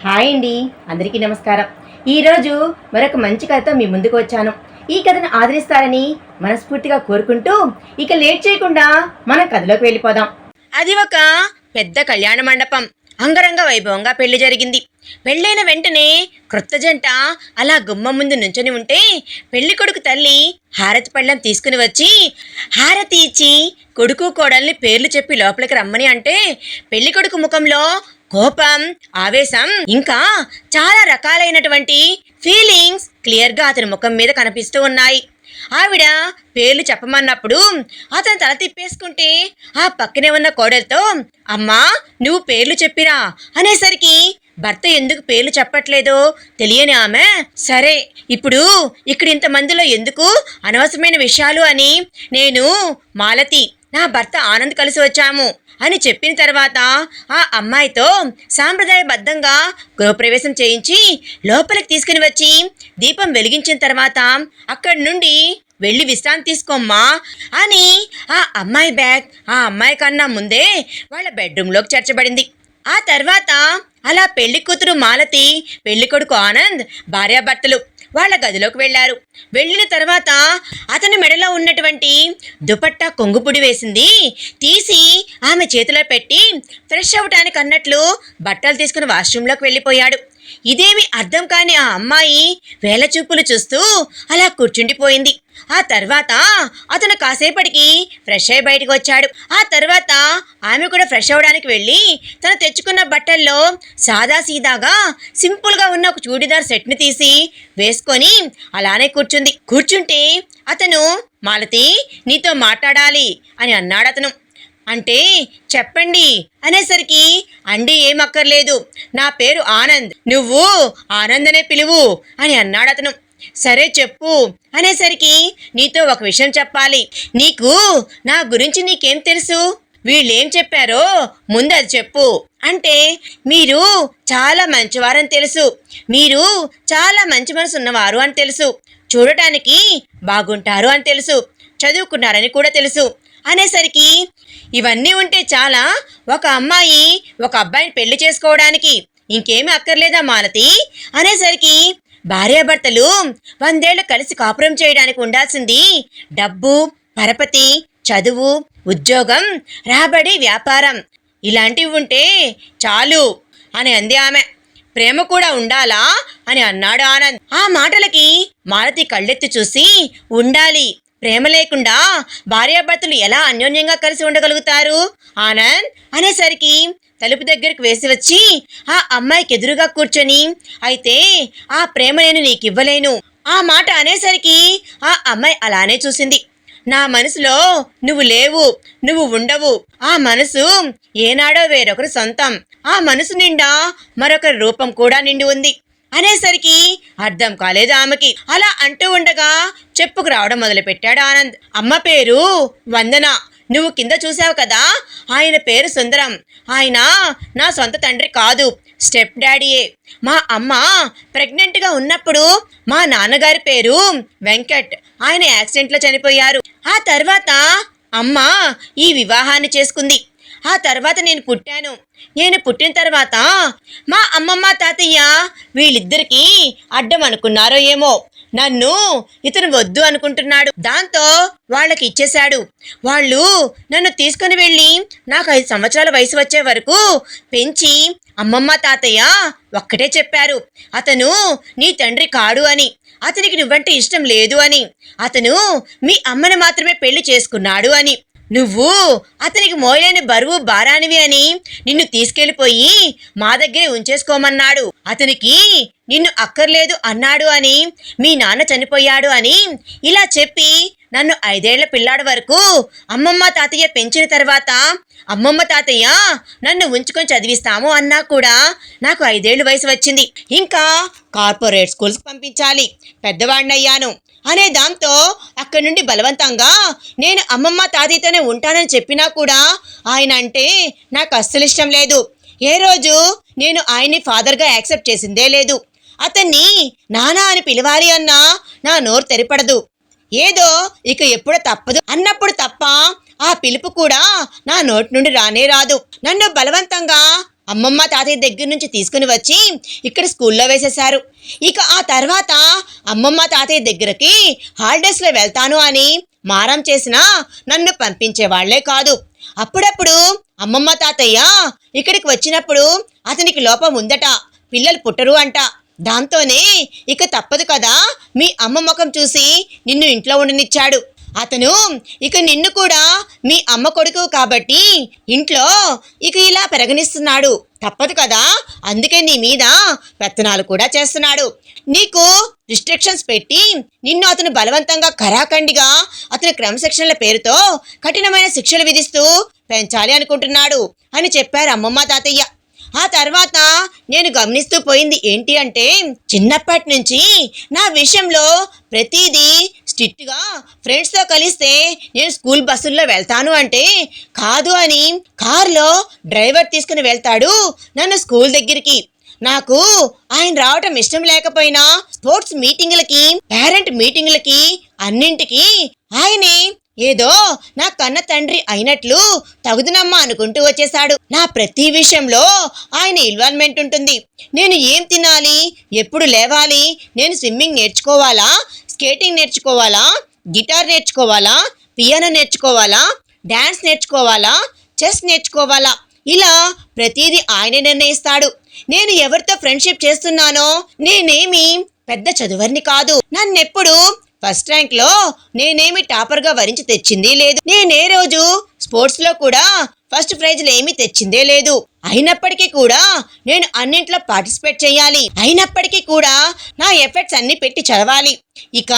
Hi అండి, అందరికీ నమస్కారం. ఈరోజు మరొక మంచి కథతో మీ ముందుకు వచ్చాను. ఈ కథను ఆదరిస్తారని మనస్ఫూర్తిగా కోరుకుంటూ ఇక లేట్ చేయకుండా మన కథలోకి వెళ్ళిపోదాం. అది ఒక పెద్ద కళ్యాణ మండపం. అంగరంగ వైభవంగా పెళ్లి జరిగింది. పెళ్ళైన వెంటనే క్రొత్త జంట అలా గుమ్మం ముందు నుంచొని ఉంటే పెళ్లి కొడుకు తల్లి హారతి పళ్ళెం తీసుకుని వచ్చి హారతి ఇచ్చి కొడుకు కోడల్ని పేర్లు చెప్పి లోపలికి రమ్మని అంటే పెళ్లి కొడుకు ముఖంలో కోపం, ఆవేశం ఇంకా చాలా రకాలైనటువంటి ఫీలింగ్స్ క్లియర్గా అతని ముఖం మీద కనిపిస్తూ ఉన్నాయి. ఆవిడ పేర్లు చెప్పమన్నప్పుడు అతను తల తిప్పేసుకుంటే ఆ పక్కనే ఉన్న కోడలతో అమ్మా నువ్వు పేర్లు చెప్పిరా అనేసరికి భర్త ఎందుకు పేర్లు చెప్పట్లేదో తెలియని ఆమె సరే ఇప్పుడు ఇక్కడ ఇంతమందిలో ఎందుకు అనవసరమైన విషయాలు అని నేను మాలతి నా భర్త ఆనంద్ కలిసి వచ్చాము అని చెప్పిన తర్వాత ఆ అమ్మాయితో సాంప్రదాయబద్ధంగా గృహప్రవేశం చేయించి లోపలికి తీసుకుని వచ్చి దీపం వెలిగించిన తర్వాత అక్కడి నుండి వెళ్ళి విశ్రాంతి తీసుకోమ్మా అని ఆ అమ్మాయి బ్యాగ్ ఆ అమ్మాయి కన్నా ముందే వాళ్ళ బెడ్రూమ్లోకి చేర్చబడింది. ఆ తర్వాత అలా పెళ్లి కూతురు మాలతి, పెళ్లి కొడుకు ఆనంద్ భార్యాభర్తలు వాళ్ళ గదిలోకి వెళ్ళారు. వెళ్ళిన తర్వాత అతని మెడలో ఉన్నటువంటి దుపట్టా కొంగుపుడి వేసింది తీసి ఆమె చేతిలో పెట్టి ఫ్రెష్ అవటానికి అన్నట్లు బట్టలు తీసుకుని వాష్రూమ్లోకి వెళ్ళిపోయాడు. ఇదేమి అర్థం కాని ఆ అమ్మాయి వేల చూపులు చూస్తూ అలా కూర్చుండిపోయింది. ఆ తర్వాత అతను కాసేపటికి ఫ్రెష్ అయి బయటకు వచ్చాడు. ఆ తర్వాత ఆమె కూడా ఫ్రెష్ అవడానికి వెళ్ళి తను తెచ్చుకున్న బట్టల్లో సాదా సీదాగా సింపుల్గా ఉన్న ఒక చూడీదార్ సెట్ని తీసి వేసుకొని అలానే కూర్చుంటే అతను మాలతి నీతో మాట్లాడాలి అని అన్నాడు. అతను అంటే చెప్పండి అనేసరికి అండి ఏం అక్కర్లేదు, నా పేరు ఆనంద్, నువ్వు ఆనంద్ అనే పిలువు అని అన్నాడు అతను. సరే చెప్పు అనేసరికి నీతో ఒక విషయం చెప్పాలి, నీకు నా గురించి నీకేం తెలుసు, వీళ్ళేం చెప్పారో ముందు అది చెప్పు అంటే మీరు చాలా మంచివారని తెలుసు, మీరు చాలా మంచి మనసు ఉన్నవారు అని తెలుసు, చూడటానికి బాగుంటారు అని తెలుసు, చదువుకున్నారని కూడా తెలుసు అనేసరికి ఇవన్నీ ఉంటే చాలా ఒక అమ్మాయి ఒక అబ్బాయిని పెళ్లి చేసుకోవడానికి, ఇంకేమీ అక్కర్లేదా మాలతి అనేసరికి భార్యాభర్తలు 100 ఏళ్ళు కలిసి కాపురం చేయడానికి ఉండాల్సింది డబ్బు, పరపతి, చదువు, ఉద్యోగం, రాబడి, వ్యాపారం ఇలాంటివి ఉంటే చాలు అని అంది ఆమె. ప్రేమ కూడా ఉండాలా అని అన్నాడు ఆనంద్. ఆ మాటలకి మాలతి కళ్ళెత్తి చూసి ఉండాలి, ప్రేమ లేకుండా భార్యాభర్తలు ఎలా అన్యోన్యంగా కలిసి ఉండగలుగుతారు ఆనంద్ అనేసరికి తలుపు దగ్గరకు వేసి వచ్చి ఆ అమ్మాయికి ఎదురుగా కూర్చొని అయితే ఆ ప్రేమ నేను నీకు ఇవ్వలేను ఆ మాట అనేసరికి ఆ అమ్మాయి అలానే చూసింది. నా మనసులో నువ్వు లేవు, నువ్వు ఉండవు, ఆ మనసు ఏనాడో వేరొకరు సొంతం, ఆ మనసు నిండా మరొకరి రూపం కూడా నిండి ఉంది అనేసరికి అర్థం కాలేదు ఆమెకి. అలా అంటూ ఉండగా చెప్పుకు రావడం మొదలుపెట్టాడు ఆనంద్. అమ్మ పేరు వందన, నువ్వు కింద చూసావు కదా, ఆయన పేరు సుందరం, ఆయన నా సొంత తండ్రి కాదు, స్టెప్ డాడీయే. మా అమ్మ ప్రెగ్నెంట్గా ఉన్నప్పుడు మా నాన్నగారి పేరు వెంకట్, ఆయన యాక్సిడెంట్లో చనిపోయారు. ఆ తర్వాత అమ్మ ఈ వివాహాన్ని చేసుకుంది. ఆ తర్వాత నేను పుట్టాను. నేను పుట్టిన తర్వాత మా అమ్మమ్మ తాతయ్య వీళ్ళిద్దరికీ అడ్డం అనుకున్నారో ఏమో, నన్ను ఇతను వద్దు అనుకుంటున్నాడు, దాంతో వాళ్ళకి ఇచ్చేశాడు. వాళ్ళు నన్ను తీసుకుని వెళ్ళి నాకు 5 సంవత్సరాల వయసు వచ్చే వరకు పెంచి అమ్మమ్మ తాతయ్య ఒక్కటే చెప్పారు, అతను నీ తండ్రి కాడు అని, అతనికి నువ్వంటే ఇష్టం లేదు అని, అతను మీ అమ్మని మాత్రమే పెళ్లి చేసుకున్నాడు అని, నువ్వు అతనికి మోయలేని బరువు భారానివి అని నిన్ను తీసుకెళ్ళిపోయి మా దగ్గరే ఉంచేసుకోమన్నాడు, అతనికి నిన్ను అక్కర్లేదు అన్నాడు అని, మీ నాన్న చనిపోయాడు అని ఇలా చెప్పి నన్ను 5 ఏళ్ల పిల్లాడి వరకు అమ్మమ్మ తాతయ్య పెంచిన తర్వాత అమ్మమ్మ తాతయ్య నన్ను ఉంచుకొని చదివిస్తాము అన్నా కూడా నాకు 5 ఏళ్ళు వయసు వచ్చింది, ఇంకా కార్పొరేట్ స్కూల్స్కి పంపించాలి, పెద్దవాడినయ్యాను అనే దాంతో అక్కడి నుండి బలవంతంగా నేను అమ్మమ్మ తాతయ్యతోనే ఉంటానని చెప్పినా కూడా ఆయన అంటే నాకు అస్సలు ఇష్టం లేదు. ఏ రోజు నేను ఆయన్ని ఫాదర్గా యాక్సెప్ట్ చేసిందే లేదు. అతన్ని నాన్న అని పిలవాలి అన్నా నా నోరు తెరిపడదు. ఏదో ఇక ఎప్పుడో తప్పదు అన్నప్పుడు తప్ప ఆ పిలుపు కూడా నా నోటి నుండి రానే రాదు. నన్ను బలవంతంగా అమ్మమ్మ తాతయ్య దగ్గర నుంచి తీసుకుని వచ్చి ఇక్కడ స్కూల్లో వేసేశారు. ఇక ఆ తర్వాత అమ్మమ్మ తాతయ్య దగ్గరికి హాలిడేస్లో వెళ్తాను అని మారం చేసినా నన్ను పంపించేవాళ్లే కాదు. అప్పుడప్పుడు అమ్మమ్మ తాతయ్య ఇక్కడికి వచ్చినప్పుడు అతనికి లోపం ఉందట, పిల్లలు పుట్టరు అంట. దాంతోనే ఇక తప్పదు కదా, మీ అమ్మ ముఖం చూసి నిన్ను ఇంట్లో ఉండనిచ్చాడు. అతను ఇక నిన్ను కూడా మీ అమ్మ కొడుకు కాబట్టి ఇంట్లో ఇక ఇలా పెరగనిస్తున్నాడు. తప్పదు కదా, అందుకే నీ మీద పెత్తనాలు కూడా చేస్తున్నాడు. నీకు రిస్ట్రిక్షన్స్ పెట్టి నిన్ను అతను బలవంతంగా కరాఖండిగా అతని క్రమశిక్షణల పేరుతో కఠినమైన శిక్షలు విధిస్తూ పెంచాలి అనుకుంటున్నాడు అని చెప్పారు అమ్మమ్మ తాతయ్య. ఆ తర్వాత నేను గమనిస్తూ పోయింది ఏంటి అంటే, చిన్నప్పటి నుంచి నా విషయంలో ప్రతిదీ స్ట్రిక్ట్గా ఫ్రెండ్స్తో కలిస్తే నేను స్కూల్ బస్సుల్లో వెళ్తాను అంటే కాదు అని కారులో డ్రైవర్ తీసుకుని వెళ్తాడు నన్ను స్కూల్ దగ్గరికి. నాకు ఆయన రావటం ఇష్టం లేకపోయినా స్పోర్ట్స్ మీటింగులకి, పేరెంట్ మీటింగులకి అన్నింటికి ఆయనే ఏదో నా కన్న తండ్రి అయినట్లు తగుదునమ్మా అనుకుంటూ వచ్చేశాడు. నా ప్రతి విషయంలో ఆయన ఇన్వాల్వ్మెంట్ ఉంటుంది. నేను ఏం తినాలి, ఎప్పుడు లేవాలి, నేను స్విమ్మింగ్ నేర్చుకోవాలా, స్కేటింగ్ నేర్చుకోవాలా, గిటార్ నేర్చుకోవాలా, పియానో నేర్చుకోవాలా, డాన్స్ నేర్చుకోవాలా, చెస్ నేర్చుకోవాలా, ఇలా ప్రతిదీ ఆయనే నిర్ణయిస్తాడు. నేను ఎవరితో ఫ్రెండ్షిప్ చేస్తున్నానో నేనేమి పెద్ద చదువర్ని కాదు. నన్నెప్పుడు ఫస్ట్ ర్యాంక్ లో నేనేమి టాపర్ గా వరించి తెచ్చింది లేదు. నేనే రోజు స్పోర్ట్స్ లో కూడా ఫస్ట్ ప్రైజ్లు ఏమీ తెచ్చిందే లేదు. అయినప్పటికీ కూడా నేను అన్నింట్లో పార్టిసిపేట్ చేయాలి. అయినప్పటికీ కూడా నా ఎఫర్ట్స్ అన్ని పెట్టి చదవాలి. ఇక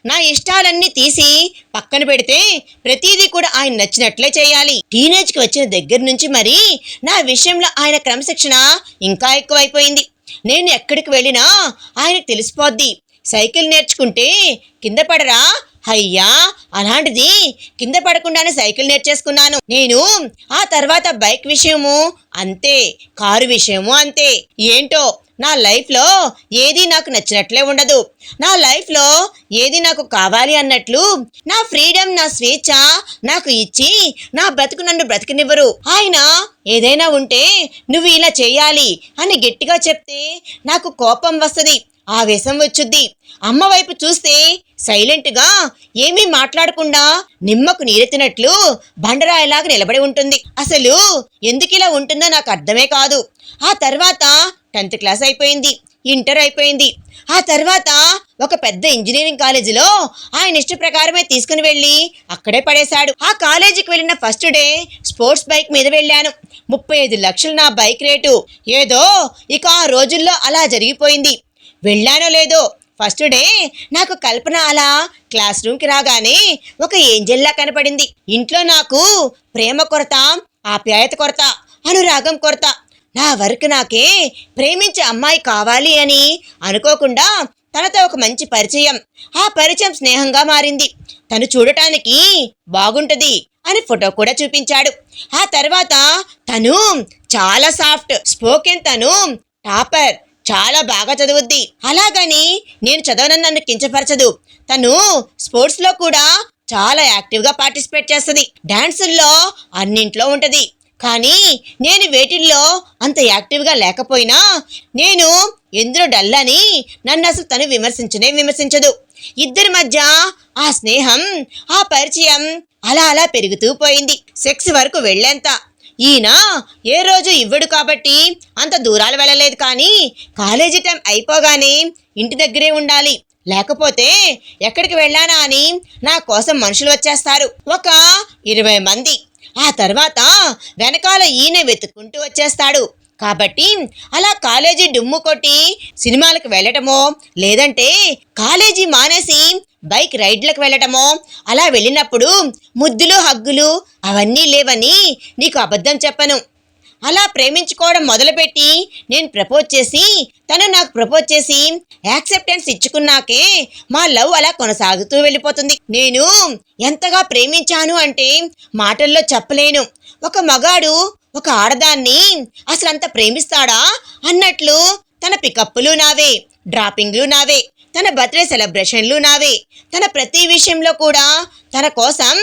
నా ఇష్టాలన్నీ తీసి పక్కన పెడితే ప్రతిదీ కూడా ఆయన నచ్చినట్లే చేయాలి. టీనేజ్కి వచ్చిన దగ్గర నుంచి మరి నా విషయంలో ఆయన క్రమశిక్షణ ఇంకా ఎక్కువైపోయింది. నేను ఎక్కడికి వెళ్ళినా ఆయనకు తెలిసిపోద్ది. సైకిల్ నేర్చుకుంటే కింద పడరా, అయ్యా అలాంటిది కింద పడకుండానే సైకిల్ నేర్చేసుకున్నాను నేను. ఆ తర్వాత బైక్ విషయము అంతే, కారు విషయము అంతే. ఏంటో నా లైఫ్లో ఏది నాకు నచ్చినట్లే ఉండదు. నా లైఫ్లో ఏది నాకు కావాలి అన్నట్లు నా ఫ్రీడమ్, నా స్వేచ్ఛ నాకు ఇచ్చి నా బ్రతుకు నన్ను బ్రతికనివ్వరు. ఆయన ఏదైనా ఉంటే నువ్వు ఇలా చేయాలి అని గట్టిగా చెప్తే నాకు కోపం వస్తుంది, ఆవేశం వచ్చుద్ది. అమ్మ వైపు చూస్తే సైలెంట్గా ఏమీ మాట్లాడకుండా నిమ్మకు నీరెత్తినట్లు బండరాయిలాగా నిలబడి ఉంటుంది. అసలు ఎందుకు ఇలా ఉంటుందో నాకు అర్థమే కాదు. ఆ తర్వాత 10th క్లాస్ అయిపోయింది, ఇంటర్ అయిపోయింది. ఆ తర్వాత ఒక పెద్ద ఇంజనీరింగ్ కాలేజీలో ఆయన ఇష్ట ప్రకారమే తీసుకుని వెళ్ళి అక్కడే పడేశాడు. ఆ కాలేజీకి వెళ్ళిన ఫస్ట్ డే స్పోర్ట్స్ బైక్ మీద వెళ్ళాను. 35 లక్షలు నా బైక్ రేటు. ఏదో ఇక ఆ రోజుల్లో అలా జరిగిపోయింది. వెళ్ళానో లేదో ఫస్ట్ డే నాకు కల్పన అలా క్లాస్ రూమ్కి రాగానే ఒక ఏంజెల్లా కనపడింది. ఇంట్లో నాకు ప్రేమ కొరత, ఆప్యాయత కొరత, అనురాగం కొరత. నా వరకు నాకే ప్రేమించే అమ్మాయి కావాలి అని అనుకోకుండా తనతో ఒక మంచి పరిచయం. ఆ పరిచయం స్నేహంగా మారింది. తను చూడటానికి బాగుంటది అని ఫోటో కూడా చూపించాడు. ఆ తర్వాత తను చాలా సాఫ్ట్ స్పోకెన్, తను టాపర్, చాలా బాగా చదువుద్ది. అలాగని నేను చదవనని నన్ను కించపరచదు. తను స్పోర్ట్స్లో కూడా చాలా యాక్టివ్గా పార్టిసిపేట్ చేస్తుంది. డాన్సుల్లో అన్నింట్లో ఉంటుంది. కానీ నేను వేటిల్లో అంత యాక్టివ్గా లేకపోయినా నేను ఎందులో డల్ అని నన్ను అసలు తను విమర్శించదు. ఇద్దరి మధ్య ఆ స్నేహం, ఆ పరిచయం అలా అలా పెరుగుతూ పోయింది. సెక్స్ వరకు వెళ్ళేంత. ఈయన ఏ రోజు ఇవ్వడు కాబట్టి అంత దూరాలు వెళ్ళలేదు. కానీ కాలేజీ టైం అయిపోగానే ఇంటి దగ్గరే ఉండాలి, లేకపోతే ఎక్కడికి వెళ్ళానా అని నా కోసం మనుషులు వచ్చేస్తారు, ఒక 20 మంది. ఆ తర్వాత వెనకాల ఈయన వెతుక్కుంటూ వచ్చేస్తాడు. కాబట్టి అలా కాలేజీ డుమ్ము కొట్టి సినిమాలకు వెళ్ళటమో, లేదంటే కాలేజీ మానేసి బైక్ రైడ్లకు వెళ్ళటమో, అలా వెళ్ళినప్పుడు ముద్దులు, హగ్గులు అవన్నీ లేవని నీకు అబద్ధం చెప్పను. అలా ప్రేమించుకోవడం మొదలుపెట్టి నేను ప్రపోజ్ చేసి, తను నాకు ప్రపోజ్ చేసి యాక్సెప్టెన్స్ ఇచ్చుకున్నాకే మా లవ్ అలా కొనసాగుతూ వెళ్ళిపోతుంది. నేను ఎంతగా ప్రేమించాను అంటే మాటల్లో చెప్పలేను. ఒక మగాడు ఒక ఆడదాన్ని అసలు అంత ప్రేమిస్తాడా అన్నట్లు తన పికప్పులు నావే, డ్రాపింగ్లు నావే, తన బర్త్డే సెలబ్రేషన్లు నావే, తన ప్రతి విషయంలో కూడా తన కోసం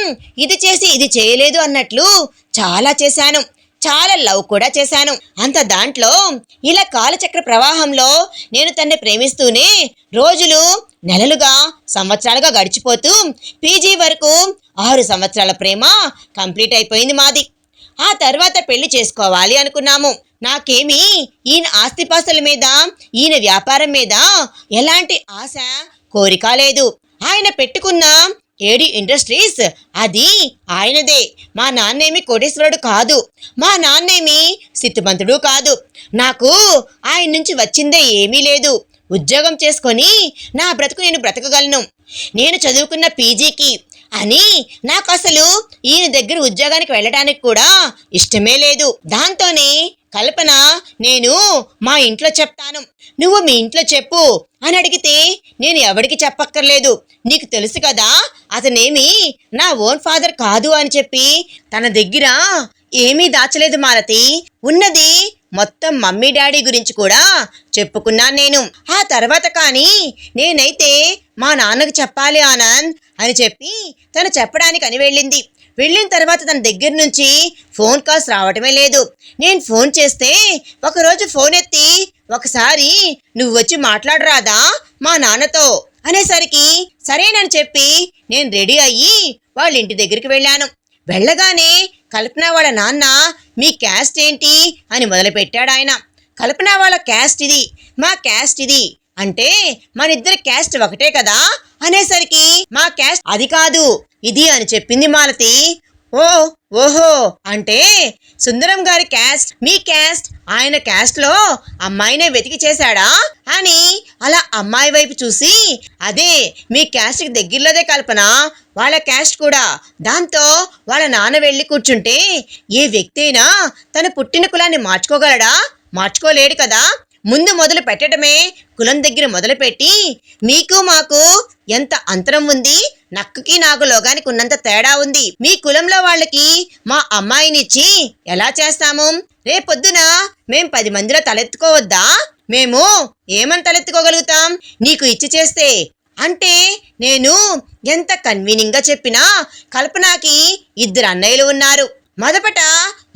ఇది చేసి ఇది చేయలేదు అన్నట్లు చాలా చేశాను. చాలా లవ్ కూడా చేశాను. అంత దాంట్లో ఇలా కాలచక్ర ప్రవాహంలో నేను తన్ని ప్రేమిస్తూనే రోజులు నెలలుగా సంవత్సరాలుగా గడిచిపోతూ పీజీ వరకు 6 సంవత్సరాల ప్రేమ కంప్లీట్ అయిపోయింది మాది. ఆ తర్వాత పెళ్లి చేసుకోవాలి అనుకున్నాము. నాకేమీ ఈయన ఆస్తిపాస్తుల మీద, ఈయన వ్యాపారం మీద ఎలాంటి ఆశ కోరిక లేదు. ఆయన పెట్టుకున్న ఏడి ఇండస్ట్రీస్ అది ఆయనదే. మా నాన్నేమి కోటేశ్వరుడు కాదు, మా నాన్నేమి స్థితిమంతుడు కాదు. నాకు ఆయన నుంచి వచ్చిందే ఏమీ లేదు. ఉద్యోగం చేసుకొని నా బ్రతుకు నేను బ్రతకగలను. నేను చదువుకున్న పీజీకి అని నాకు అసలు ఈయన దగ్గర ఉద్యోగానికి వెళ్ళడానికి కూడా ఇష్టమే లేదు. దాంతోనే కల్పన, నేను మా ఇంట్లో చెప్తాను, నువ్వు మీ ఇంట్లో చెప్పు అని అడిగితే నేను ఎవరికి చెప్పక్కర్లేదు, నీకు తెలుసు కదా అతనేమి నా ఓన్ ఫాదర్ కాదు అని చెప్పి తన దగ్గర ఏమీ దాచలేదు మాలతి. ఉన్నది మొత్తం మమ్మీ డాడీ గురించి కూడా చెప్పుకున్నాను నేను. ఆ తర్వాత కానీ నేనైతే మా నాన్నకు చెప్పాలి ఆనంద్ అని చెప్పి తను చెప్పడానికి అని వెళ్ళింది. వెళ్ళిన తర్వాత తన దగ్గర నుంచి ఫోన్ కాల్స్ రావటమే లేదు. నేను ఫోన్ చేస్తే ఒకరోజు ఫోన్ ఎత్తి, ఒకసారి నువ్వు వచ్చి మాట్లాడరాదా మా నాన్నతో అనేసరికి సరేనని చెప్పి నేను రెడీ అయ్యి వాళ్ళ ఇంటి దగ్గరికి వెళ్ళాను. వెళ్ళగానే కల్పన వాళ్ళ నాన్న, మీ క్యాస్ట్ ఏంటి అని మొదలుపెట్టాడు ఆయన. కల్పన వాళ్ళ క్యాస్ట్ ఇది, మా క్యాస్ట్ ఇది అంటే మనిద్దరి క్యాస్ట్ ఒకటే కదా అనేసరికి మా క్యాస్ట్ అది కాదు ఇది అని చెప్పింది మాలతి. ఓహో అంటే సుందరం గారి క్యాస్ట్ మీ క్యాస్ట్, ఆయన క్యాస్ట్ లో అమ్మాయినే వెతికి చేశాడా అని అలా అమ్మాయి వైపు చూసి, అదే మీ క్యాస్ట్ కి దగ్గరలోదే కల్పన, వాళ్ళ క్యాస్ట్ కూడా. దాంతో వాళ్ళ నాన్న వెళ్ళి కూర్చుంటే ఏ వ్యక్తి అయినా తన పుట్టిన కులాన్ని మార్చుకోగలడా? మార్చుకోలేడు కదా. ముందు మొదలు పెట్టడమే కులం దగ్గర మొదలుపెట్టి మీకు మాకు ఎంత అంతరం ఉంది, నక్కకి నాకు లోగానికి ఉన్నంత తేడా ఉంది. మీ కులంలో వాళ్ళకి మా అమ్మాయినిచ్చి ఎలా చేస్తాము? రేపొద్దున మేం 10 మందిలో తలెత్తుకోవద్దా? మేము ఏమని తలెత్తుకోగలుగుతాం నీకు ఇచ్చి చేస్తే అంటే? నేను ఎంత కన్వీనింగ్ గా చెప్పినా కల్పనకి 2 అన్నయ్యలు ఉన్నారు. మొదపట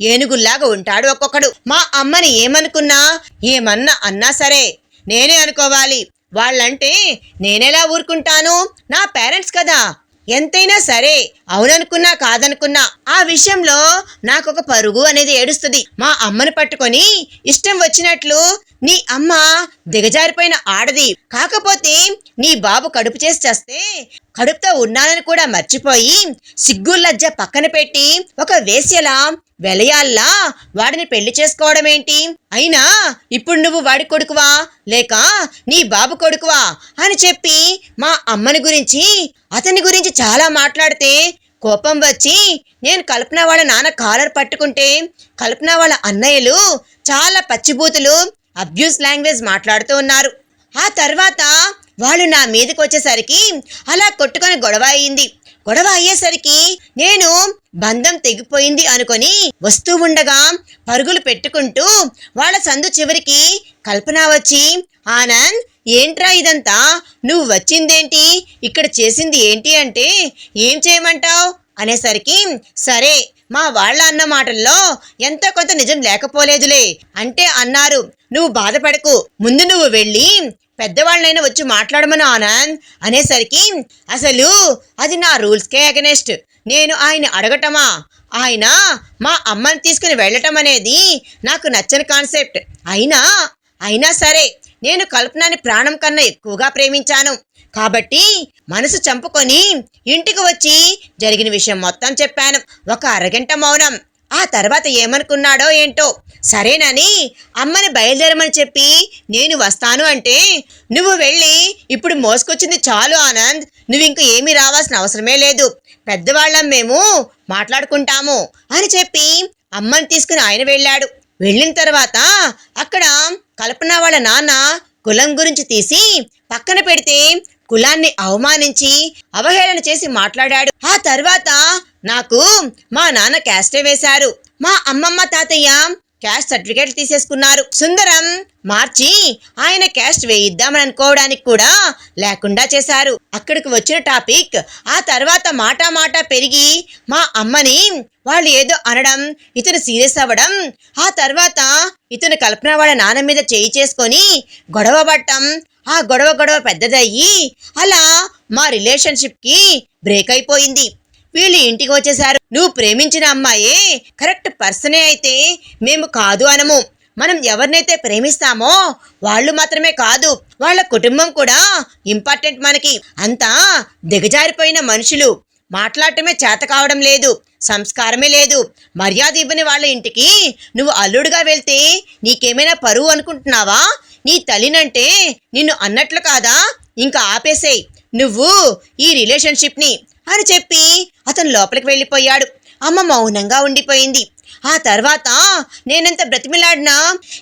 ఏనుగుల్లాగా ఉంటాడు ఒక్కొక్కడు. మా అమ్మని ఏమన్నా అన్నా సరే నేనే అనుకోవాలి. వాళ్ళంటే నేనెలా ఊరుకుంటాను? నా పేరెంట్స్ కదా. ఎంతైనా సరే అవుననుకున్నా కాదనుకున్నా ఆ విషయంలో నాకొక పరుగు అనేది ఏడుస్తుంది. మా అమ్మను పట్టుకొని ఇష్టం వచ్చినట్లు నీ అమ్మ దిగజారిపోయిన ఆడది, కాకపోతే నీ బాబు కడుపు చేసి చేస్తే కడుపుతో ఉన్నానని కూడా మర్చిపోయి సిగ్గులజ్జ పక్కన పెట్టి ఒక వేశ్యలా వెలయాల్లా వాడిని పెళ్లి చేసుకోవడం ఏంటి? అయినా ఇప్పుడు నువ్వు వాడి కొడుకువా లేక నీ బాబు కొడుకువా అని చెప్పి మా అమ్మని గురించి అతని గురించి చాలా మాట్లాడితే కోపం వచ్చి నేను కల్పన వాళ్ళ నాన్న కాలర్ పట్టుకుంటే కల్పన వాళ్ళ అన్నయ్యలు చాలా పచ్చిబూతులు అబ్యూస్ లాంగ్వేజ్ మాట్లాడుతూ ఉన్నారు. ఆ తర్వాత వాళ్ళు నా మీదకి వచ్చేసరికి అలా కొట్టుకొని గొడవ అయ్యింది. గొడవ అయ్యేసరికి నేను బంధం తెగిపోయింది అనుకొని వస్తూ ఉండగా పరుగులు పెట్టుకుంటూ వాళ్ళ సందు చివరికి కల్పన వచ్చి, ఆనంద్ ఏంట్రా ఇదంతా, నువ్వు వచ్చిందేంటి, ఇక్కడ చేసింది ఏంటి అంటే ఏం చేయమంటావు అనేసరికి, సరే మా వాళ్ళ అన్న మాటల్లో ఎంతో కొంత నిజం లేకపోలేదులే అంటే అన్నారు. నువ్వు బాధపడకు, ముందు నువ్వు వెళ్ళి పెద్దవాళ్ళనైనా వచ్చి మాట్లాడమను ఆనంద్ అనేసరికి, అసలు అది నా రూల్స్కే అగెనెస్ట్. నేను ఆయన అడగటమా, ఆయన మా అమ్మని తీసుకుని వెళ్ళటం అనేది నాకు నచ్చని కాన్సెప్ట్. అయినా సరే నేను కల్పనని ప్రాణం కన్నా ఎక్కువగా ప్రేమించాను కాబట్టి మనసు చంపుకొని ఇంటికి వచ్చి జరిగిన విషయం మొత్తం చెప్పాను. ఒక అరగంట మౌనం. ఆ తర్వాత ఏమనుకున్నాడో ఏంటో. సరేనని అమ్మని బయలుదేరమని చెప్పి నేను వస్తాను అంటే, నువ్వు వెళ్ళి ఇప్పుడు మోసుకొచ్చింది చాలు ఆనంద్, నువ్వు ఇంక ఏమీ రావాల్సిన అవసరమే లేదు, పెద్దవాళ్ళం మేము మాట్లాడుకుంటాము అని చెప్పి అమ్మని తీసుకుని ఆయన వెళ్ళాడు. వెళ్ళిన తర్వాత అక్కడ కల్పన వాళ్ళ నాన్న కులం గురించి తీసి పక్కన పెడితే కులాన్ని అవమానించి అవహేళన చేసి మాట్లాడాడు. ఆ తర్వాత నాకు మా నాన్న క్యాస్టే వేశారు, మా అమ్మమ్మ తాతయ్య క్యాస్ట్ సర్టిఫికేట్లు తీసేసుకున్నారు. సుందరం మార్చి ఆయన క్యాస్ట్ వేయిద్దామని అనుకోవడానికి కూడా లేకుండా చేశారు. అక్కడికి వచ్చిన టాపిక్ ఆ తర్వాత మాట పెరిగి మా అమ్మని వాళ్ళు ఏదో అనడం, ఇతను సీరియస్ అవ్వడం, ఆ తర్వాత ఇతను కల్పన వాళ్ళ నాన్న మీద చేయి చేసుకొని గొడవ పడటం, ఆ గొడవ పెద్దదయ్యి అలా మా రిలేషన్షిప్ కి బ్రేక్ అయిపోయింది. వీళ్ళు ఇంటికి వచ్చేసారు. నువ్వు ప్రేమించిన అమ్మాయే కరెక్ట్ పర్సనే అయితే మేము కాదు అనము. మనం ఎవరినైతే ప్రేమిస్తామో వాళ్ళు మాత్రమే కాదు, వాళ్ళ కుటుంబం కూడా ఇంపార్టెంట్ మనకి. అంతా దిగజారిపోయిన మనుషులు, మాట్లాడటమే చేత కావడం లేదు, సంస్కారమే లేదు, మర్యాద ఇవ్వని వాళ్ళ ఇంటికి నువ్వు అల్లుడుగా వెళ్తే నీకేమైనా పరువు అనుకుంటున్నావా? నీ తల్లినంటే నిన్ను అన్నట్లు కాదా? ఇంకా ఆపేసేయ్ నువ్వు ఈ రిలేషన్షిప్ని అని చెప్పి అతను లోపలికి వెళ్ళిపోయాడు. అమ్మ మౌనంగా ఉండిపోయింది. ఆ తర్వాత నేనెంత బ్రతిమిలాడినా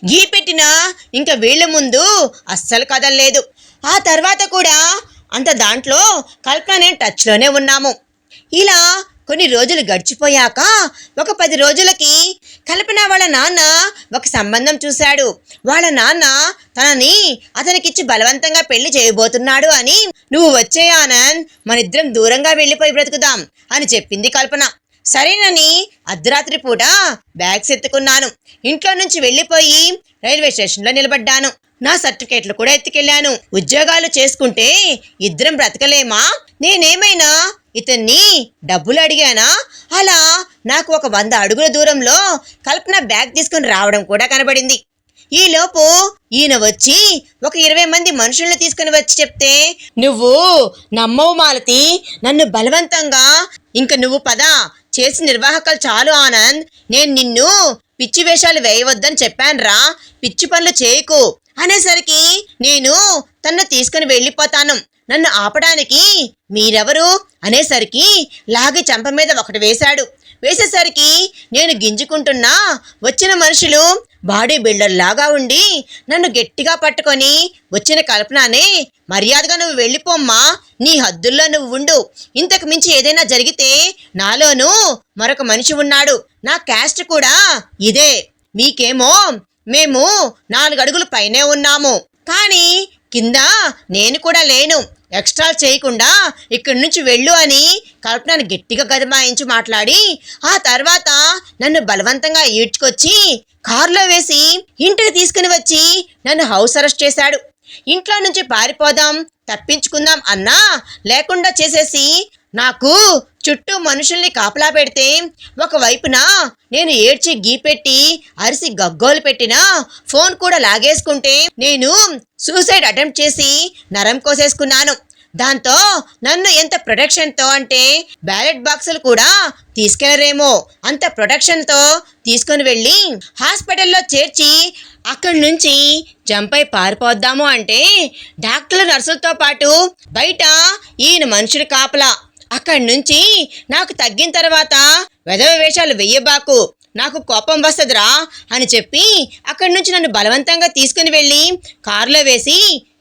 గీ పెట్టినా ఇంకా వీళ్ళ ముందు అస్సలు కదలలేదు. ఆ తర్వాత కూడా అంత దాంట్లో కల్పన నేను టచ్లోనే ఉన్నాము. ఇలా కొన్ని రోజులు గడిచిపోయాక ఒక 10 రోజులకి కల్పన వాళ్ళ నాన్న ఒక సంబంధం చూశాడు. వాళ్ళ నాన్న తనని అతనికిచ్చి బలవంతంగా పెళ్లి చేయబోతున్నాడు అని. నువ్వు వచ్చే ఆనంద్, మనిద్దరం దూరంగా వెళ్ళిపోయి బ్రతుకుదాం అని చెప్పింది కల్పన. సరేనని అర్ధరాత్రి పూట బ్యాగ్స్ ఎత్తుకున్నాను. ఇంట్లో నుంచి వెళ్ళిపోయి రైల్వే స్టేషన్లో నిలబడ్డాను. నా సర్టిఫికేట్లు కూడా ఎత్తుకెళ్ళాను. ఉద్యోగాలు చేసుకుంటే ఇద్దరం బ్రతకలేమా? నేనేమైనా ఇతన్ని డబ్బులు అడిగానా? అలా నాకు ఒక 100 అడుగుల దూరంలో కల్పన బ్యాగ్ తీసుకుని రావడం కూడా కనబడింది. ఈలోపు ఈయన వచ్చి ఒక 20 మంది మనుషుల్ని తీసుకుని వచ్చి చెప్తే, నువ్వు నమ్మవు మాలతి, నన్ను బలవంతంగా ఇంక నువ్వు పద, చేసి నిర్వాహకాలు చాలు ఆనంద్, నేను నిన్ను పిచ్చి వేషాలు వేయవద్దని చెప్పానురా, పిచ్చి పనులు చేయకు అనేసరికి నేను తన్ను తీసుకుని వెళ్ళిపోతాను, నన్ను ఆపడానికి మీరెవరు అనేసరికి లాగి చంప మీద ఒకటి వేశాడు. వేసేసరికి నేను గింజుకుంటున్నా వచ్చిన మనుషులు బాడీ బిల్డర్ లాగా ఉండి నన్ను గట్టిగా పట్టుకొని, వచ్చిన కల్పననే మర్యాదగా నువ్వు వెళ్ళిపోమ్మా, నీ హద్దుల్లో నువ్వు ఉండు, ఇంతకు మించి ఏదైనా జరిగితే నాలోనూ మరొక మనిషి ఉన్నాడు, నా క్యాస్ట్ కూడా ఇదే, మీకేమో మేము 4 అడుగులు పైనే ఉన్నాము, కానీ కింద నేను కూడా లేను, ఎక్స్ట్రా చేయకుండా ఇక్కడి నుంచి వెళ్ళు అని కల్పనను గట్టిగా గదమాయించి మాట్లాడి ఆ తర్వాత నన్ను బలవంతంగా ఈడ్చుకొచ్చి కారులో వేసి ఇంటికి తీసుకుని వచ్చి నన్ను హౌస్ అరెస్ట్ చేశాడు. ఇంట్లో నుంచి పారిపోదాం, తప్పించుకుందాం అన్నా లేకుండా చేసేసి నాకు చుట్టూ మనుషుల్ని కాపలా పెడితే ఒకవైపున నేను ఏడ్చి గీపెట్టి అరిసి గగ్గోలు పెట్టినా ఫోన్ కూడా లాగేసుకుంటే నేను సూసైడ్ అటెంప్ట్ చేసి నరం కోసేసుకున్నాను. దాంతో నన్ను ఎంత ప్రొటెక్షన్తో అంటే బ్యాలెట్ బాక్సులు కూడా తీసుకెళ్లరేమో అంత ప్రొటెక్షన్తో తీసుకుని వెళ్ళి హాస్పిటల్లో చేర్చి అక్కడి నుంచి జంపై పారిపోద్దాము అంటే డాక్టర్లు నర్సులతో పాటు బయట ఈయన మనుషులు కాపలా. అక్కడి నుంచి నాకు తగ్గిన తర్వాత వెధవ వేషాలు వెయ్యబాకు, నాకు కోపం వస్తుందిరా అని చెప్పి అక్కడి నుంచి నన్ను బలవంతంగా తీసుకుని వెళ్ళి కారులో వేసి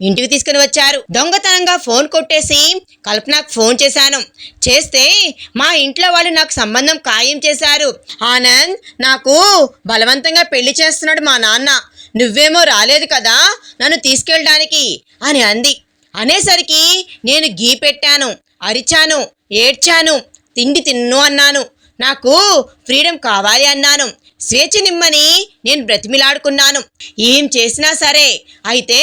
ఇంటికి తీసుకుని వచ్చారు. దొంగతనంగా ఫోన్ కొట్టేసి కల్పనకు ఫోన్ చేశాను. చేస్తే మా ఇంట్లో వాళ్ళు నాకు సంబంధం ఖాయం చేశారు. ఆనంద్ నాకు బలవంతంగా పెళ్లి చేస్తున్నాడు మా నాన్న, నువ్వేమో రాలేదు కదా నన్ను తీసుకెళ్ళడానికి అని అంది. అనేసరికి నేను గీ పెట్టాను, అరిచాను, ఏడ్చాను, తిండి తిన్ను అన్నాను, నాకు ఫ్రీడమ్ కావాలి అన్నాను, స్వేచ్ఛ నిమ్మని నేను బ్రతిమిలాడుకున్నాను. ఏం చేసినా సరే అయితే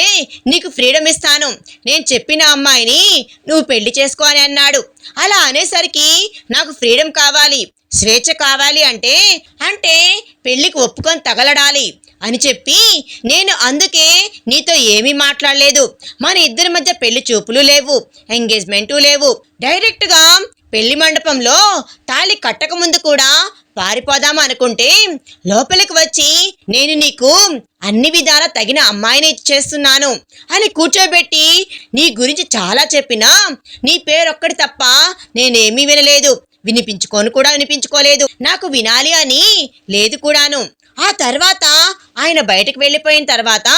నీకు ఫ్రీడమ్ ఇస్తాను, నేను చెప్పిన అమ్మాయిని నువ్వు పెళ్లి చేసుకో అని అన్నాడు. అలా అనేసరికి నాకు ఫ్రీడమ్ కావాలి, స్వేచ్ఛ కావాలి అంటే పెళ్లికి ఒప్పుకొని తగలడాలి అని చెప్పి నేను అందుకే నీతో ఏమీ మాట్లాడలేదు. మన ఇద్దరి మధ్య పెళ్లి చూపులు లేవు, ఎంగేజ్మెంటు లేవు, డైరెక్ట్గా పెళ్లి మండపంలో తాళి కట్టక ముందు కూడా పారిపోదాం అనుకుంటే లోపలికి వచ్చి నేను నీకు అన్ని విధాల తగిన అమ్మాయిని ఇచ్చేస్తున్నాను అని కూర్చోబెట్టి నీ గురించి చాలా చెప్పినా నీ పేరొక్కటి తప్ప నేనేమీ వినలేదు, వినిపించుకోలేదు, నాకు వినాలి అని లేదు కూడాను. ఆ తర్వాత ఆయన బయటకు వెళ్ళిపోయిన తర్వాత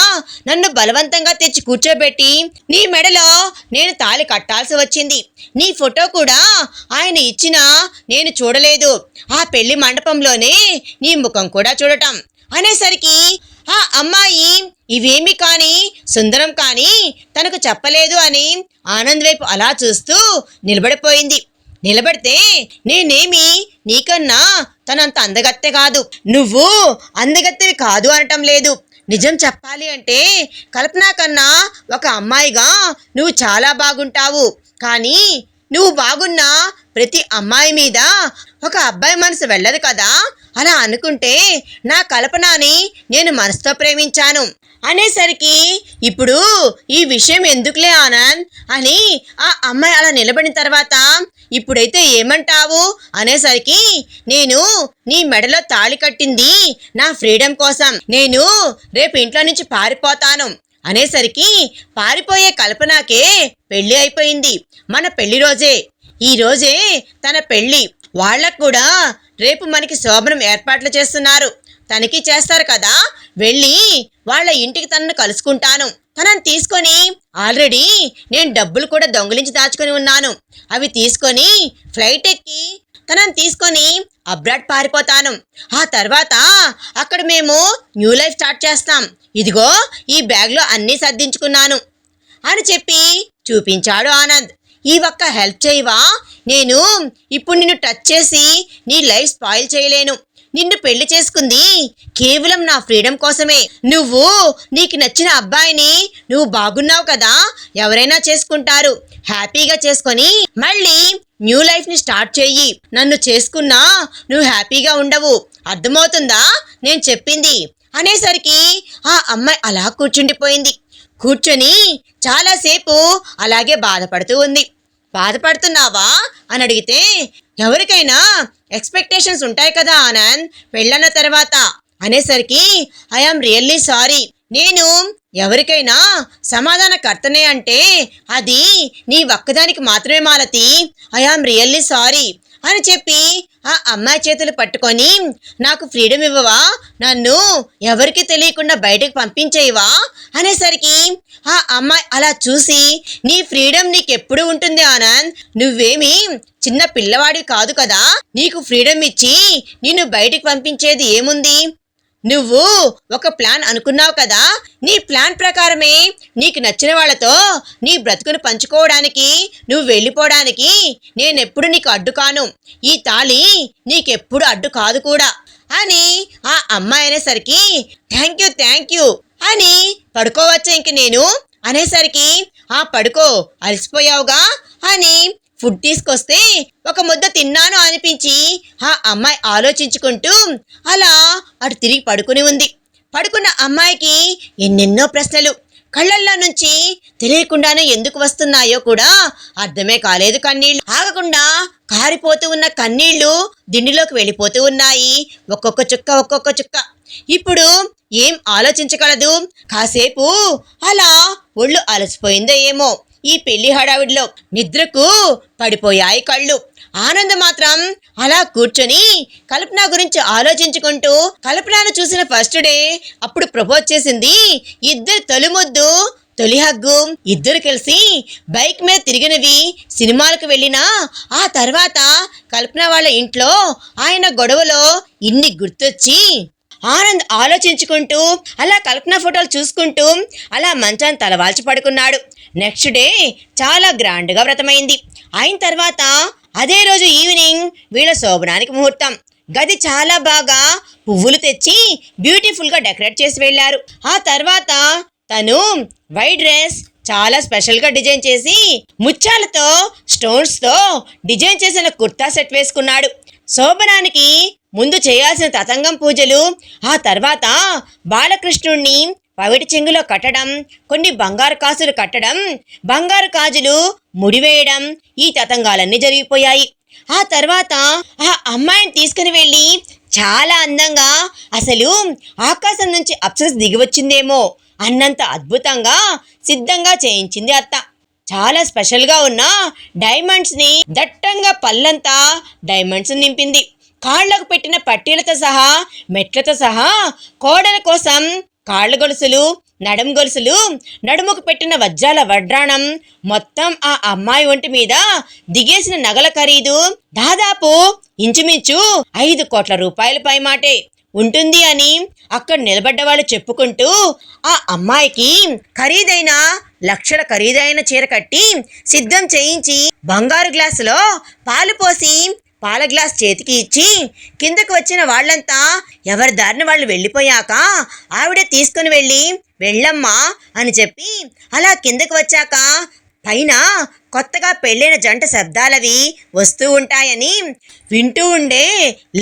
నన్ను బలవంతంగా తెచ్చి కూర్చోబెట్టి నీ మెడలో నేను తాళి కట్టాల్సి వచ్చింది. నీ ఫోటో కూడా ఆయన ఇచ్చినా నేను చూడలేదు, ఆ పెళ్లి మండపంలోనే నీ ముఖం కూడా చూడటం. అనేసరికి ఆ అమ్మాయి ఇవేమి కాని సుందరం కాని తనకు చెప్పలేదు అని ఆనంద్ వైపు అలా చూస్తూ నిలబడిపోయింది. నిలబడితే నేనేమి నీకన్నా తనంత అందగత్తె కాదు, నువ్వు అందగత్తెవి కాదు అనటం లేదు. నిజం చెప్పాలి అంటే కల్పన కన్నా ఒక అమ్మాయిగా నువ్వు చాలా బాగుంటావు. కానీ నువ్వు బాగున్నా ప్రతి అమ్మాయి మీద ఒక అబ్బాయి మనసు వెళ్ళదు కదా. అలా అనుకుంటే నా కల్పనని నేను మనసుతో ప్రేమించాను అనేసరికి ఇప్పుడు ఈ విషయం ఎందుకులే ఆనంద్ అని ఆ అమ్మాయి అలా నిలబడిన తర్వాత ఇప్పుడైతే ఏమంటావు అనేసరికి నేను నీ మెడలో తాళి కట్టింది నా ఫ్రీడమ్ కోసం, నేను రేపు ఇంట్లో నుంచి పారిపోతాను అనేసరికి పారిపోయే కల్పనకే పెళ్లి అయిపోయింది. మన పెళ్లి రోజే ఈ రోజే తన పెళ్లి. వాళ్ళకు కూడా రేపు మనకి శోభనం ఏర్పాట్లు చేస్తున్నారు, తనకి చేస్తారు కదా. వెళ్ళి వాళ్ళ ఇంటికి తనను కలుసుకుంటాను. తనని తీసుకొని ఆల్రెడీ నేను డబ్బులు కూడా దొంగిలించి దాచుకొని ఉన్నాను, అవి తీసుకొని ఫ్లైట్ ఎక్కి తనని తీసుకొని అబ్రాడ్ పారిపోతాను. ఆ తర్వాత అక్కడ మేము న్యూ లైఫ్ స్టార్ట్ చేస్తాం. ఇదిగో ఈ బ్యాగ్లో అన్నీ సర్దించుకున్నాను అని చెప్పి చూపించాడు ఆనంద్. ఈ ఒక్క హెల్ప్ చేయవా? నేను ఇప్పుడు నిన్ను టచ్ చేసి నీ లైఫ్ స్పాయిల్ చేయలేను. నిన్ను పెళ్లి చేసుకుంది కేవలం నా ఫ్రీడమ్ కోసమే. నువ్వు నీకు నచ్చిన అబ్బాయిని నువ్వు బాగున్నావు కదా, ఎవరైనా చేసుకుంటారు. హ్యాపీగా చేసుకొని మళ్ళీ న్యూ లైఫ్ని స్టార్ట్ చెయ్యి. నన్ను చేసుకున్నా నువ్వు హ్యాపీగా ఉండవు, అర్థమవుతుందా నేను చెప్పింది అనేసరికి ఆ అమ్మాయి అలా కూర్చుండిపోయింది. కూర్చొని చాలాసేపు అలాగే బాధపడుతూ ఉంది. బాధపడుతున్నావా అని అడిగితే ఎవరికైనా ఎక్స్పెక్టేషన్స్ ఉంటాయి కదా ఆనంద్ పెళ్ళన్న తర్వాత అనేసరికి ఐఆమ్ రియల్లీ సారీ. నేను ఎవరికైనా సమాధానకర్తనే అంటే అది నీ ఒక్కదానికి మాత్రమే మాలతి. ఐఆమ్ రియల్లీ సారీ అని చెప్పి ఆ అమ్మాయి చేతులు పట్టుకొని నాకు ఫ్రీడమ్ ఇవ్వవా, నన్ను ఎవరికి తెలియకుండా బయటకు పంపించేయవా అనేసరికి ఆ అమ్మాయి అలా చూసి నీ ఫ్రీడమ్ నీకెప్పుడు ఉంటుంది ఆనంద్, నువ్వేమి చిన్న పిల్లవాడివి కాదు కదా, నీకు ఫ్రీడమ్ ఇచ్చి నిన్ను బయటికి పంపించేది ఏముంది. నువ్వు ఒక ప్లాన్ అనుకున్నావు కదా, నీ ప్లాన్ ప్రకారమే నీకు నచ్చిన వాళ్ళతో నీ బ్రతుకును పంచుకోవడానికి నువ్వు వెళ్ళిపోవడానికి నేనెప్పుడు నీకు అడ్డు కాను. ఈ తాళి నీకెప్పుడు అడ్డు కాదు కూడా అని ఆ అమ్మాయి అనేసరికి థ్యాంక్ యూ అని పడుకోవచ్చా ఇంక నేను అనేసరికి ఆ పడుకో అలసిపోయావుగా అని ఫుడ్ తీసుకొస్తే ఒక ముద్ద తిన్నాను అనిపించి ఆ అమ్మాయి ఆలోచించుకుంటూ అలా అటు తిరిగి పడుకుని ఉంది. పడుకున్న అమ్మాయికి ఎన్నెన్నో ప్రశ్నలు కళ్ళల్లో నుంచి తెలియకుండానే ఎందుకు వస్తున్నాయో కూడా అర్థమే కాలేదు. కన్నీళ్లు ఆగకుండా కారిపోతూ ఉన్న కన్నీళ్లు దిండిలోకి వెళ్ళిపోతూ ఉన్నాయి, ఒక్కొక్క చుక్క. ఇప్పుడు ఏం ఆలోచించగలదు. కాసేపు అలా ఒళ్ళు అలసిపోయిందో ఏమో ఈ పెళ్లి హడావిడిలో నిద్రకు పడిపోయాయి కళ్ళు. ఆనంద్ మాత్రం అలా కూర్చొని కల్పన గురించి ఆలోచించుకుంటూ కల్పనను చూసిన ఫస్ట్ డే అప్పుడు ప్రపోజ్ చేసింది, ఇద్దరు తొలిముద్దు తొలి హగ్గు, ఇద్దరు కలిసి బైక్ మీద తిరిగినవి, సినిమాలకు వెళ్ళినా ఆ తర్వాత కల్పన వాళ్ళ ఇంట్లో ఆయన గొడవలో ఇన్ని గుర్తొచ్చి ఆనంద్ ఆలోచించుకుంటూ అలా కల్పన ఫోటోలు చూసుకుంటూ అలా మంచాన్ని తలవాల్చి పడుకున్నాడు. నెక్స్ట్ డే చాలా గ్రాండ్గా వ్రతమైంది. అయిన తర్వాత అదే రోజు ఈవినింగ్ వీళ్ళ శోభనానికి ముహూర్తం. గది చాలా బాగా పువ్వులు తెచ్చి బ్యూటిఫుల్గా డెకరేట్ చేసి వెళ్ళారు. ఆ తర్వాత తను వైట్ డ్రెస్ చాలా స్పెషల్గా డిజైన్ చేసి ముత్యాలతో స్టోన్స్తో డిజైన్ చేసిన కుర్తా సెట్ వేసుకున్నాడు. శోభనానికి ముందు చేయాల్సిన తతంగం పూజలు, ఆ తర్వాత బాలకృష్ణుణ్ణి పవిటి చెంగులో కట్టడం, కొన్ని బంగారు కాసులు కట్టడం, బంగారు కాజులు ముడివేయడం, ఈ తతంగాలన్నీ జరిగిపోయాయి. ఆ తర్వాత ఆ అమ్మాయిని తీసుకుని వెళ్ళి చాలా అందంగా అసలు ఆకాశం నుంచి అప్సరస్ దిగివచ్చిందేమో అన్నంత అద్భుతంగా సిద్ధంగా చేయించింది అత్త. చాలా స్పెషల్గా ఉన్న డైమండ్స్ని దట్టంగా పళ్ళంతా డైమండ్స్ నింపింది. కాళ్లకు పెట్టిన పట్టీలతో సహా మెట్లతో సహా కోడల కోసం కాళ్ళ గొలుసులు, నడుం గొలుసులు, నడుముకు పెట్టిన వజ్రాల వడ్రాణం, మొత్తం ఆ అమ్మాయి ఒంటి మీద దిగేసిన నగల ఖరీదు దాదాపు ఇంచుమించు 5 కోట్ల రూపాయల పైమాటే ఉంటుంది అని అక్కడ నిలబడ్డ వాళ్ళు చెప్పుకుంటూ ఆ అమ్మాయికి ఖరీదైన లక్షల ఖరీదైన చీర కట్టి సిద్ధం చేయించి బంగారు గ్లాసులో పాలు పోసి పాల గ్లాస్ చేతికి ఇచ్చి కిందకు వచ్చిన వాళ్ళంతా ఎవరి దారిన వాళ్ళు వెళ్ళిపోయాక ఆవిడే తీసుకుని వెళ్ళమ్మా అని చెప్పి అలా కిందకు వచ్చాక పైన కొత్తగా పెళ్ళైన జంట శబ్దాలవి వస్తూ ఉంటాయని వింటూ ఉండే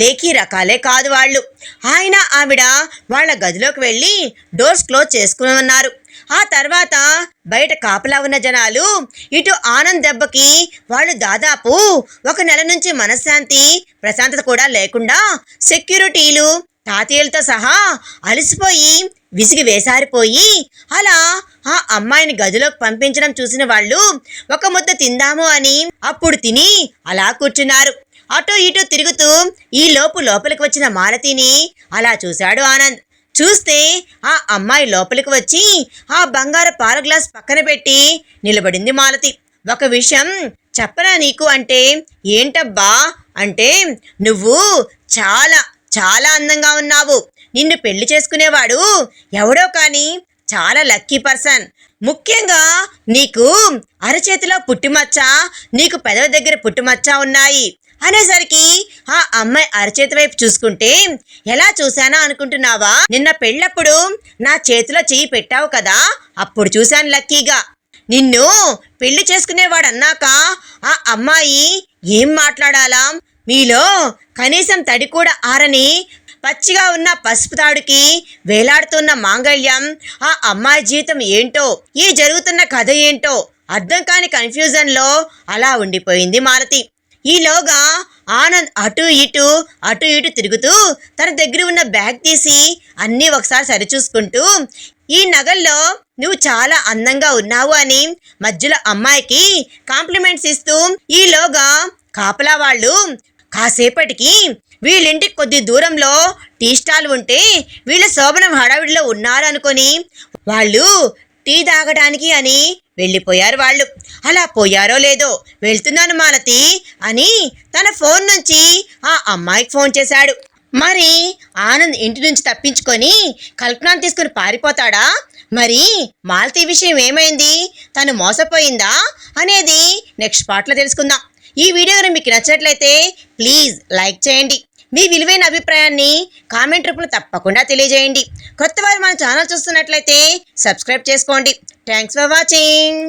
లేఖీ రకాలే కాదు వాళ్ళు. ఆయన ఆవిడ వాళ్ళ గదిలోకి వెళ్ళి డోర్స్ క్లోజ్ చేసుకుని ఉన్నారు. ఆ తర్వాత బయట కాపలా ఉన్న జనాలు ఇటు ఆనంద్ దెబ్బకి వాళ్ళు దాదాపు 1 నెల నుంచి మనశ్శాంతి ప్రశాంతత కూడా లేకుండా సెక్యూరిటీలు తాతయ్యలతో సహా అలసిపోయి విసిగి వేసారిపోయి అలా ఆ అమ్మాయిని గదిలోకి పంపించడం చూసిన వాళ్ళు ఒక ముద్ద తిందాము అని అప్పుడు తిని అలా కూర్చున్నారు. అటు ఇటు తిరుగుతూ ఈ లోపలికి వచ్చిన మాలతిని అలా చూశాడు ఆనంద్. చూస్తే ఆ అమ్మాయి లోపలికి వచ్చి ఆ బంగారు పాల గ్లాస్ పక్కన పెట్టి నిలబడింది మాలతి. ఒక విషయం చెప్పనా నీకు అంటే ఏంటబ్బా అంటే నువ్వు చాలా చాలా అందంగా ఉన్నావు. నిన్ను పెళ్లి చేసుకునేవాడు ఎవడో కానీ చాలా లక్కీ పర్సన్. ముఖ్యంగా నీకు అరచేతిలో పుట్టుమచ్చ, నీకు పెదవి దగ్గర పుట్టుమచ్చ ఉన్నాయి అనేసరికి ఆ అమ్మాయి అరచేతి వైపు చూసుకుంటే ఎలా చూశానా అనుకుంటున్నావా? నిన్న పెళ్ళప్పుడు నా చేతిలో చెయ్యి పెట్టావు కదా, అప్పుడు చూశాను లక్కీగా. నిన్ను పెళ్లి చేసుకునేవాడు అన్నాక ఆ అమ్మాయి ఏం మాట్లాడాలా? మీలో కనీసం తడి కూడా ఆరని పచ్చిగా ఉన్న పసుపు తాడుకి వేలాడుతున్న మాంగళ్యం, ఆ అమ్మాయి జీవితం ఏంటో, ఈ జరుగుతున్న కథ ఏంటో అర్థం కాని కన్ఫ్యూజన్లో అలా ఉండిపోయింది మాలతి. ఈలోగా ఆనంద్ అటు ఇటు తిరుగుతూ తన దగ్గర ఉన్న బ్యాగ్ తీసి అన్నీ ఒకసారి సరిచూసుకుంటూ ఈ నగల్లో నువ్వు చాలా అందంగా ఉన్నావు అని మధ్యలో అమ్మాయికి కాంప్లిమెంట్స్ ఇస్తూ ఈలోగా కాపలా వాళ్ళు కాసేపటికి వీళ్ళింటికి కొద్ది దూరంలో టీ స్టాల్ ఉంటే వీళ్ళ శోభనం హడావిడిలో ఉన్నారు అనుకొని వాళ్ళు టీ తాగడానికి అని వెళ్ళిపోయారు వాళ్ళు. అలా పోయారో లేదో వెళ్తున్నాను మాలతి అని తన ఫోన్ నుంచి ఆ అమ్మాయికి ఫోన్ చేశాడు. మరి ఆనంద్ ఇంటి నుంచి తప్పించుకొని కల్పనాన్ని తీసుకుని పారిపోతాడా? మరి మాలతి విషయం ఏమైంది? తను మోసపోయిందా అనేది నెక్స్ట్ పార్ట్లో తెలుసుకుందాం. ఈ వీడియో కనుక మీకు నచ్చినట్లయితే ప్లీజ్ లైక్ చేయండి. మీ విలువైన అభిప్రాయాన్ని కామెంట్ రూపంలో తప్పకుండా తెలియజేయండి. కొత్త వారు మన ఛానల్ చూస్తున్నట్లయితే సబ్స్క్రైబ్ చేసుకోండి. Thanks for watching.